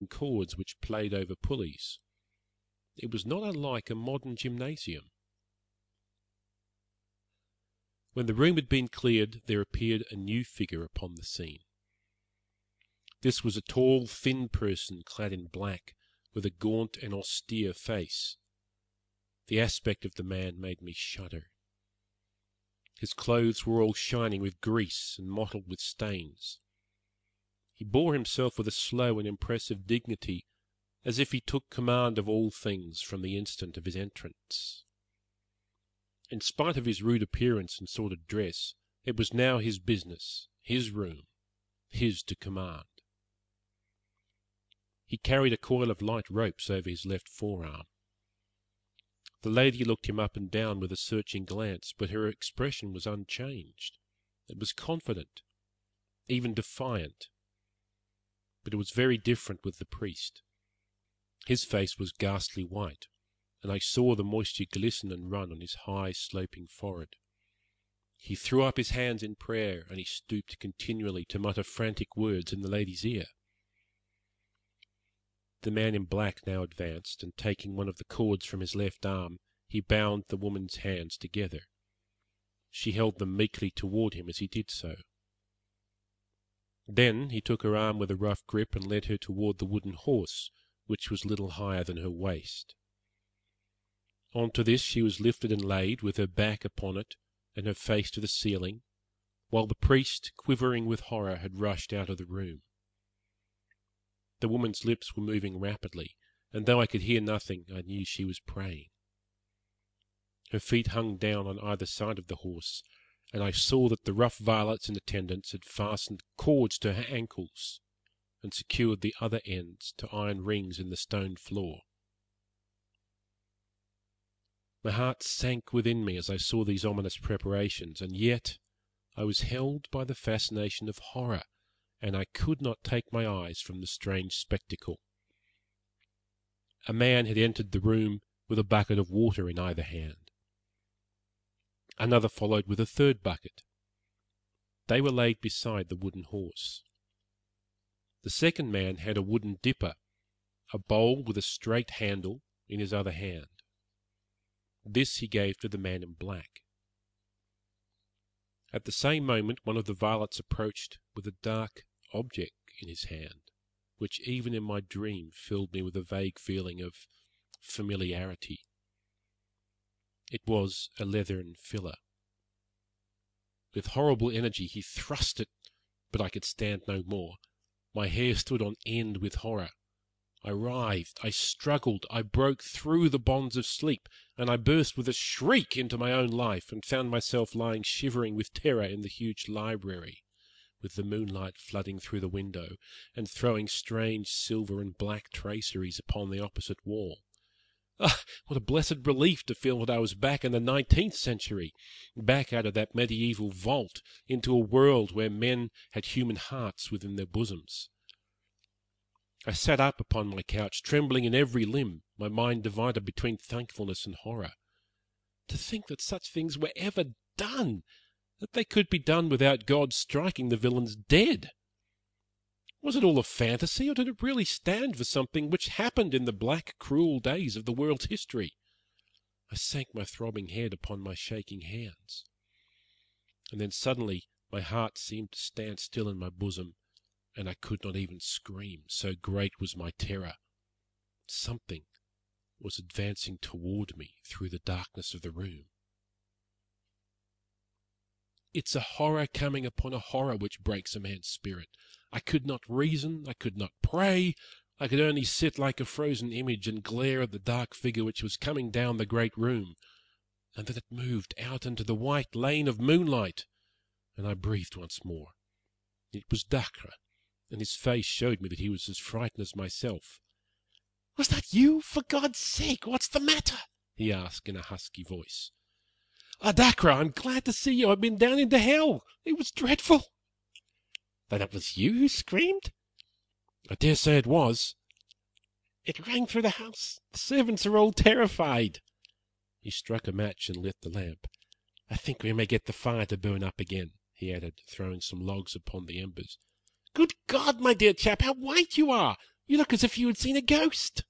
cords which played over pulleys. It was not unlike a modern gymnasium. When the room had been cleared, there appeared a new figure upon the scene. This was a tall, thin person clad in black, with a gaunt and austere face. The aspect of the man made me shudder. His clothes were all shining with grease and mottled with stains. He bore himself with a slow and impressive dignity, as if he took command of all things from the instant of his entrance. In spite of his rude appearance and sordid dress, it was now his business, his room, his to command. He carried a coil of light ropes over his left forearm. The lady looked him up and down with a searching glance, but her expression was unchanged. It was confident, even defiant. But it was very different with the priest. His face was ghastly white, and I saw the moisture glisten and run on his high, sloping forehead. He threw up his hands in prayer, and he stooped continually to mutter frantic words in the lady's ear. The man in black now advanced, and taking one of the cords from his left arm, he bound the woman's hands together. She held them meekly toward him as he did so. Then he took her arm with a rough grip and led her toward the wooden horse, which was little higher than her waist. On to this she was lifted and laid, with her back upon it and her face to the ceiling, while the priest, quivering with horror, had rushed out of the room. The woman's lips were moving rapidly, and though I could hear nothing, I knew she was praying. Her feet hung down on either side of the horse, and I saw that the rough varlets in attendance had fastened cords to her ankles, and secured the other ends to iron rings in the stone floor. My heart sank within me as I saw these ominous preparations, and yet I was held by the fascination of horror, and I could not take my eyes from the strange spectacle. A man had entered the room with a bucket of water in either hand. Another followed with a third bucket. They were laid beside the wooden horse. The second man had a wooden dipper, a bowl with a straight handle, in his other hand. This he gave to the man in black. At the same moment one of the varlets approached with a dark object in his hand, which even in my dream filled me with a vague feeling of familiarity. It was a leathern filler. With horrible energy he thrust it, but I could stand no more. My hair stood on end with horror. I writhed, I struggled, I broke through the bonds of sleep, and I burst with a shriek into my own life, and found myself lying shivering with terror in the huge library, with the moonlight flooding through the window, and throwing strange silver and black traceries upon the opposite wall. Ah, what a blessed relief to feel that I was back in the 19th century, back out of that medieval vault, into a world where men had human hearts within their bosoms. I sat up upon my couch, trembling in every limb, my mind divided between thankfulness and horror. To think that such things were ever done, that they could be done without God striking the villains dead. Was it all a fantasy, or did it really stand for something which happened in the black, cruel days of the world's history? I sank my throbbing head upon my shaking hands. And then suddenly my heart seemed to stand still in my bosom, and I could not even scream, so great was my terror. Something was advancing toward me through the darkness of the room. It's a horror coming upon a horror which breaks a man's spirit. I could not reason, I could not pray, I could only sit like a frozen image and glare at the dark figure which was coming down the great room, and then it moved out into the white lane of moonlight, and I breathed once more. It was Dacre, and his face showed me that he was as frightened as myself. "Was that you? For God's sake, what's the matter?" he asked in a husky voice. "Ah, Dacre, I'm glad to see you. I've been down into hell. It was dreadful." "Then it was you who screamed?" "I dare say it was." "It rang through the house. The servants are all terrified." He struck a match and lit the lamp. "I think we may get the fire to burn up again," he added, throwing some logs upon the embers. "Good God, my dear chap, how white you are! You look as if you had seen a ghost."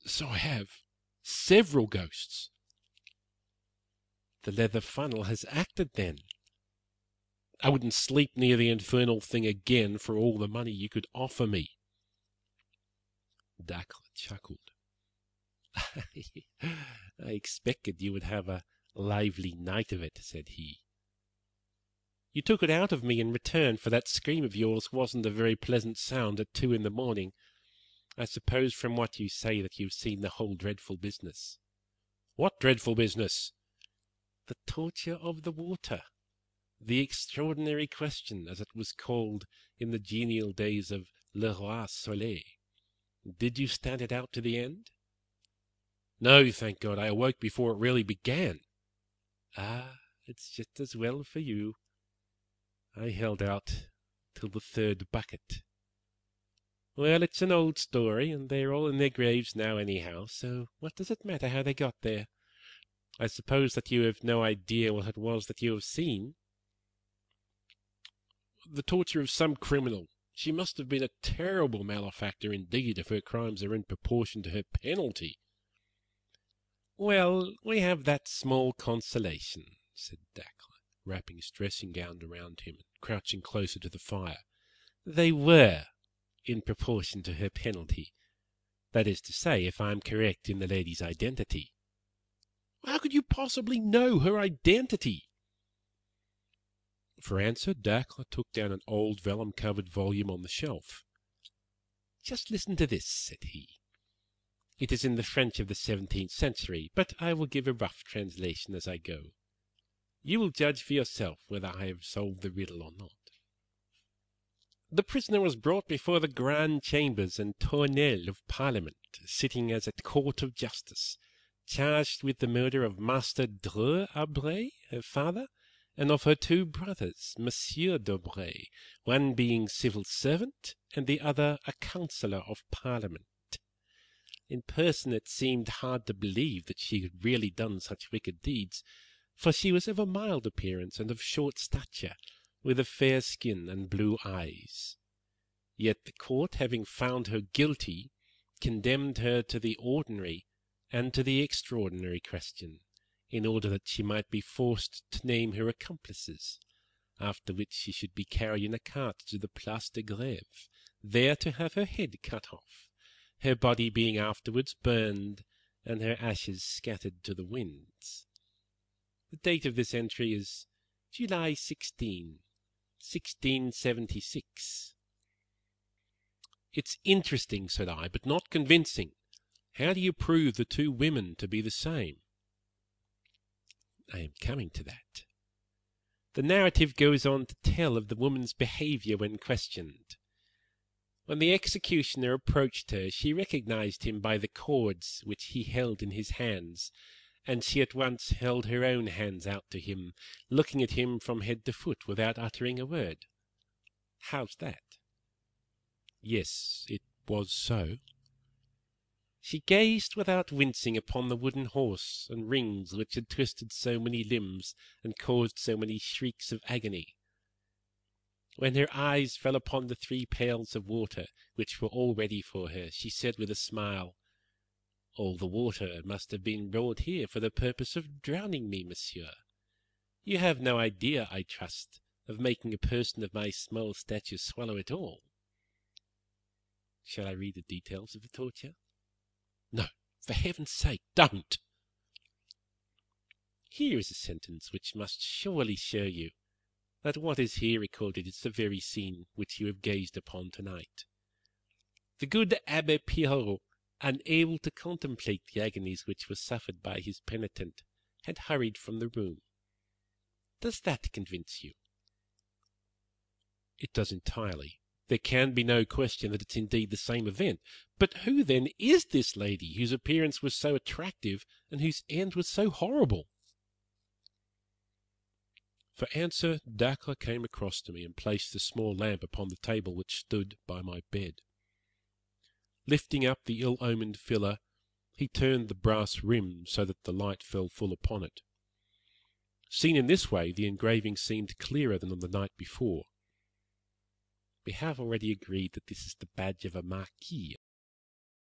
"So I have. Several ghosts." "The leather funnel has acted, then." "I wouldn't sleep near the infernal thing again for all the money you could offer me." Dacre chuckled. "I expected you would have a lively night of it," said he. "You took it out of me in return, for that scream of yours wasn't a very pleasant sound at 2 in the morning. I suppose from what you say that you've seen the whole dreadful business." "What dreadful business?" "The torture of the water. The extraordinary question, as it was called in the genial days of Le Roi Soleil. Did you stand it out to the end?" "No, thank God. I awoke before it really began." "Ah, it's just as well for you. I held out till the 3rd bucket. Well, it's an old story, and they're all in their graves now anyhow, so what does it matter how they got there? I suppose that you have no idea what it was that you have seen?" "The torture of some criminal. She must have been a terrible malefactor indeed, if her crimes are in proportion to her penalty." "Well, we have that small consolation," said Dacre, wrapping his dressing gown around him and crouching closer to the fire. "They were in proportion to her penalty. That is to say, if I am correct in the lady's identity." "How could you possibly know her identity?" For answer, Dacre took down an old vellum-covered volume on the shelf. "Just listen to this," said he. "It is in the French of the 17th century, but I will give a rough translation as I go. You will judge for yourself whether I have solved the riddle or not. The prisoner was brought before the Grand Chambers and Tournelle of Parliament, sitting as a court of justice, charged with the murder of Master Dreux Abray, her father, and of her 2 brothers, Monsieur d'Aubray, one being civil servant, and the other a councillor of Parliament. In person it seemed hard to believe that she had really done such wicked deeds, for she was of a mild appearance and of short stature, with a fair skin and blue eyes. Yet the court, having found her guilty, condemned her to the ordinary and to the extraordinary question, in order that she might be forced to name her accomplices, after which she should be carried in a cart to the Place de Grève, there to have her head cut off, her body being afterwards burned, and her ashes scattered to the winds. The date of this entry is July 16, 1676. "It's interesting," said I, "but not convincing. How do you prove the 2 women to be the same?" "I am coming to that. The narrative goes on to tell of the woman's behaviour when questioned. When the executioner approached her, she recognized him by the cords which he held in his hands, and she at once held her own hands out to him, looking at him from head to foot without uttering a word. How's that?" "Yes, it was so." "She gazed without wincing upon the wooden horse and rings which had twisted so many limbs and caused so many shrieks of agony. When her eyes fell upon the 3 pails of water, which were all ready for her, she said with a smile, 'All the water must have been brought here for the purpose of drowning me, monsieur. You have no idea, I trust, of making a person of my small stature swallow it all.' Shall I read the details of the torture?" "No, for heaven's sake, don't." "Here is a sentence which must surely show you that what is here recorded is the very scene which you have gazed upon tonight. The good Abbé Pirot, unable to contemplate the agonies which were suffered by his penitent, had hurried from the room. Does that convince you?" "It does entirely. There can be no question that it's indeed the same event. But who, then, is this lady whose appearance was so attractive and whose end was so horrible?" For answer, Dacre came across to me and placed the small lamp upon the table which stood by my bed. Lifting up the ill-omened filler, he turned the brass rim so that the light fell full upon it. Seen in this way, the engraving seemed clearer than on the night before. We have already agreed that this is the badge of a marquis.